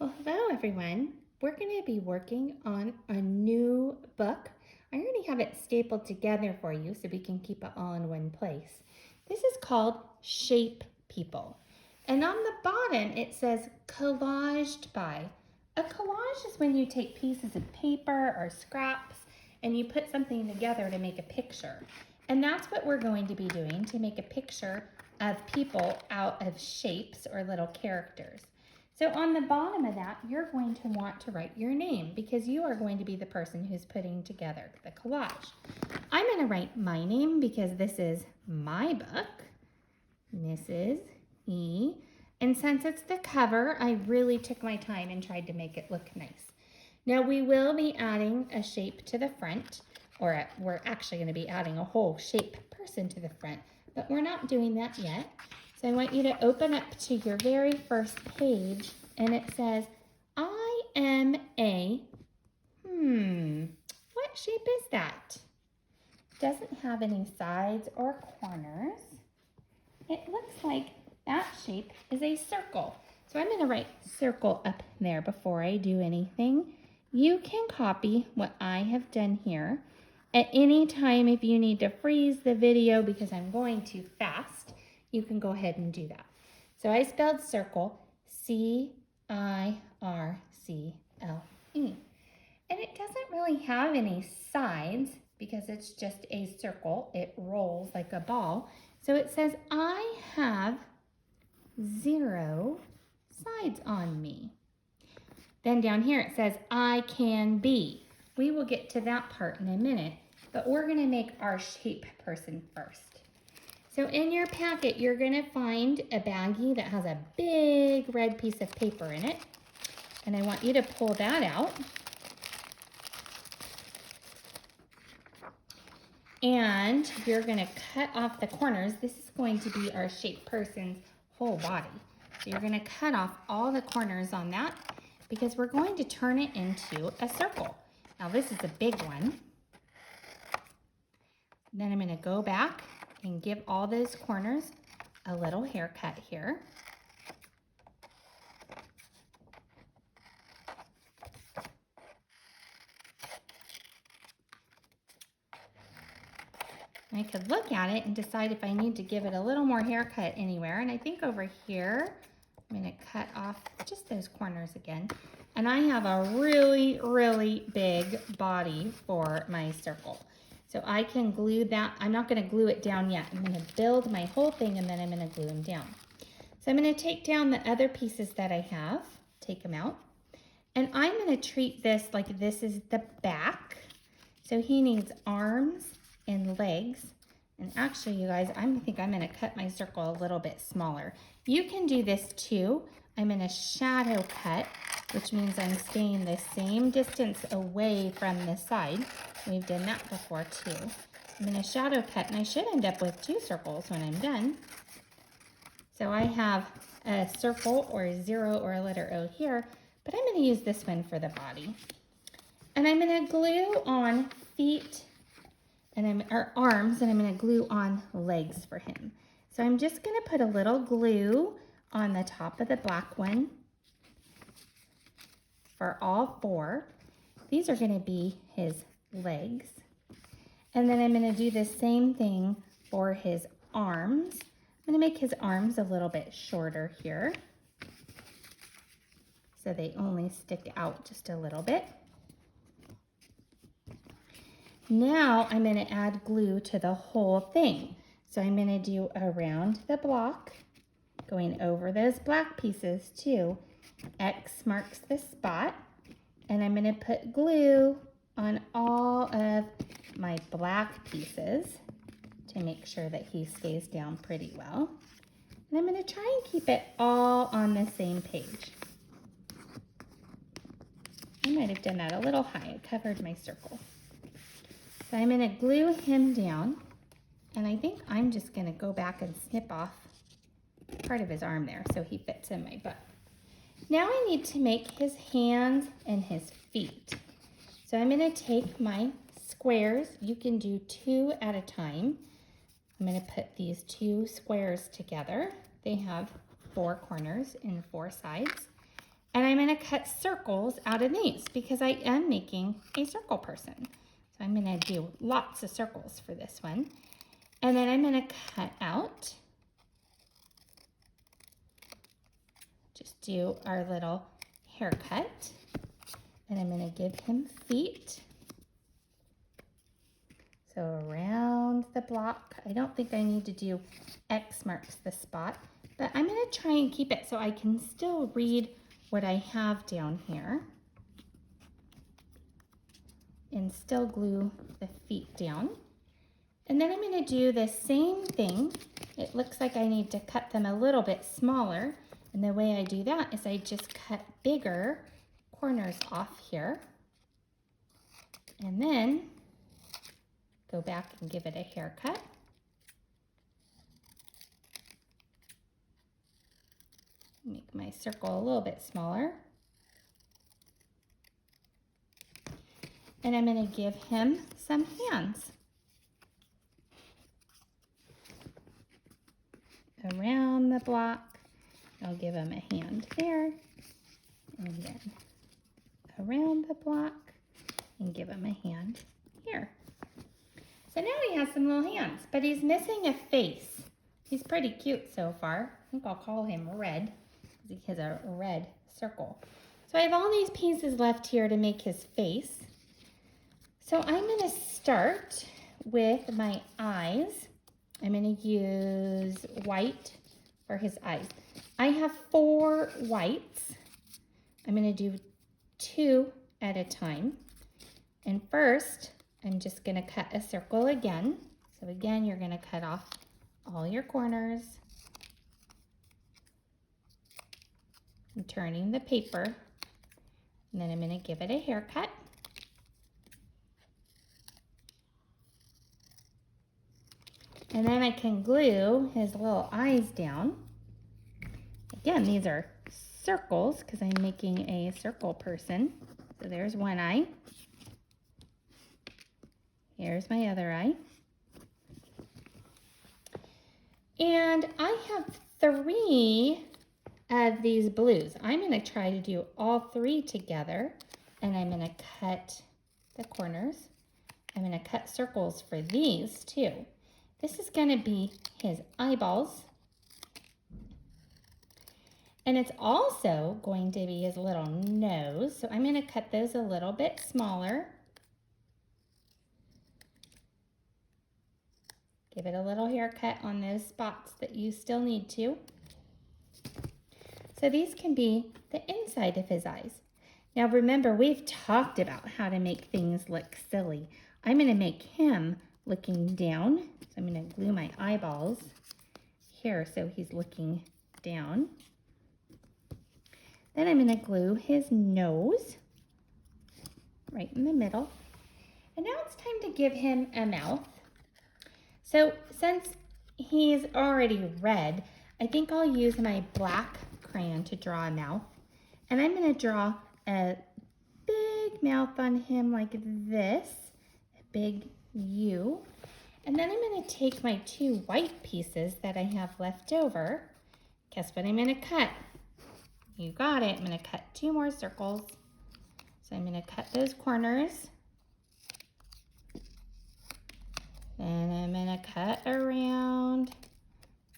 Well, hello everyone. We're going to be working on a new book. I already have it stapled together for you so we can keep it all in one place. This is called Shape People. And on the bottom it says collaged by. A collage is when you take pieces of paper or scraps and you put something together to make a picture. And that's what we're going to be doing, to make a picture of people out of shapes or little characters. So on the bottom of that, you're going to want to write your name because you are going to be the person who's putting together the collage. I'm going to write my name because this is my book, Mrs. E. And since it's the cover, I really took my time and tried to make it look nice. Now we will be adding a shape to the front, or we're actually going to be adding a whole shape person to the front, but we're not doing that yet. So I want you to open up to your very first page, and it says, I am a, what shape is that? Doesn't have any sides or corners. It looks like that shape is a circle. So I'm going to write circle up there before I do anything. You can copy what I have done here. At any time, if you need to freeze the video because I'm going too fast, you can go ahead and do that. So I spelled circle, C-I-R-C-L-E. And it doesn't really have any sides because it's just a circle. It rolls like a ball. So it says, I have 0 sides on me. Then down here it says, I can be. We will get to that part in a minute, but we're going to make our shape person first. So in your packet, you're going to find a baggie that has a big red piece of paper in it. And I want you to pull that out. And you're going to cut off the corners. This is going to be our shape person's whole body. So you're going to cut off all the corners on that because we're going to turn it into a circle. Now this is a big one. Then I'm going to go back and give all those corners a little haircut here. I could look at it and decide if I need to give it a little more haircut anywhere. And I think over here, I'm going to cut off just those corners again. And I have a really, really big body for my circle. So I can glue that. I'm not going to glue it down yet. I'm going to build my whole thing and then I'm going to glue them down. So I'm going to take down the other pieces that I have, take them out. And I'm going to treat this like this is the back. So he needs arms and legs. And actually, you guys, I think I'm going to cut my circle a little bit smaller. You can do this too. I'm going to shadow cut, which means I'm staying the same distance away from the side. We've done that before too. I'm going to shadow cut, and I should end up with 2 circles when I'm done. So I have a circle or a 0 or a letter O here, but I'm going to use this one for the body. And I'm going to glue on feet or arms, and I'm going to glue on legs for him. So I'm just going to put a little glue on the top of the black one for all 4. These are going to be his legs. And then I'm going to do the same thing for his arms. I'm going to make his arms a little bit shorter here, so they only stick out just a little bit. Now I'm going to add glue to the whole thing. So I'm going to do around the block, going over those black pieces too. X marks the spot, and I'm going to put glue on all of my black pieces to make sure that he stays down pretty well. And I'm going to try and keep it all on the same page. I might have done that a little high. It covered my circle. So I'm going to glue him down, and I think I'm just going to go back and snip off part of his arm there so he fits in my butt. Now I need to make his hands and his feet. So I'm going to take my squares. You can do 2 at a time. I'm going to put these 2 squares together. They have 4 corners and 4 sides. And I'm going to cut circles out of these because I am making a circle person. So I'm going to do lots of circles for this one. And then I'm going to cut out, just do our little haircut. And I'm going to give him feet. So around the block, I don't think I need to do X marks the spot, but I'm going to try and keep it so I can still read what I have down here and still glue the feet down. And then I'm going to do the same thing. It looks like I need to cut them a little bit smaller. And the way I do that is I just cut bigger corners off here. And then go back and give it a haircut. Make my circle a little bit smaller. And I'm going to give him some hands. Around the block, I'll give him a hand there. And then around the block and give him a hand here. So now he has some little hands, but he's missing a face. He's pretty cute so far. I think I'll call him Red because he has a red circle. So I have all these pieces left here to make his face. So I'm going to start with my eyes. I'm going to use white for his eyes. I have 4 whites. I'm going to do 2 at a time. And first, I'm just going to cut a circle again. So again, you're going to cut off all your corners. I'm turning the paper. And then I'm going to give it a haircut. And then I can glue his little eyes down. Again, these are circles because I'm making a circle person. So there's one eye. Here's my other eye. And I have 3 of these blues. I'm going to try to do all 3 together. And I'm going to cut the corners. I'm going to cut circles for these too. This is going to be his eyeballs. And it's also going to be his little nose. So I'm going to cut those a little bit smaller. Give it a little haircut on those spots that you still need to. So these can be the inside of his eyes. Now remember, we've talked about how to make things look silly. I'm going to make him looking down. So I'm going to glue my eyeballs here so he's looking down. Then I'm going to glue his nose right in the middle. And now it's time to give him a mouth. So since he's already red, I think I'll use my black crayon to draw a mouth. And I'm going to draw a big mouth on him like this, a big U. And then I'm going to take my 2 white pieces that I have left over. Guess what I'm going to cut? You got it. I'm going to cut 2 more circles. So I'm going to cut those corners. Then I'm going to cut around,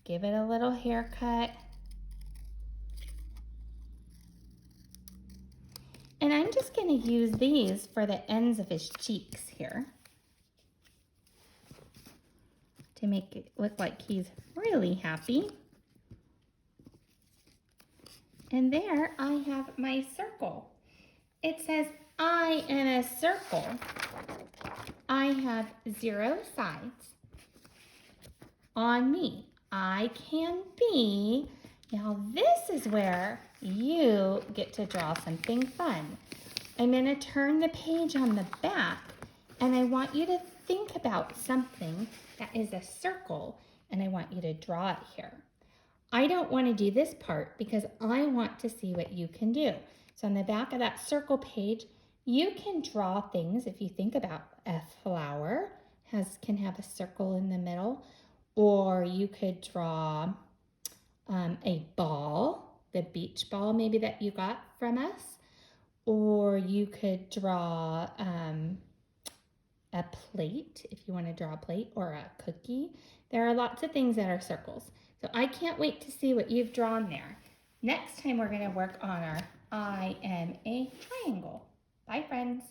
give it a little haircut. And I'm just going to use these for the ends of his cheeks here to make it look like he's really happy. And there I have my circle. It says, I am a circle. I have 0 sides on me. I can be. Now this is where you get to draw something fun. I'm going to turn the page on the back and I want you to think about something that is a circle and I want you to draw it here. I don't want to do this part because I want to see what you can do. So on the back of that circle page, you can draw things. If you think about a flower can have a circle in the middle, or you could draw a ball the beach ball maybe that you got from us, or you could draw a plate if you want to draw a plate, or a cookie. There are lots of things that are circles. So I can't wait to see what you've drawn there. Next time we're going to work on our I am a triangle. Bye, friends.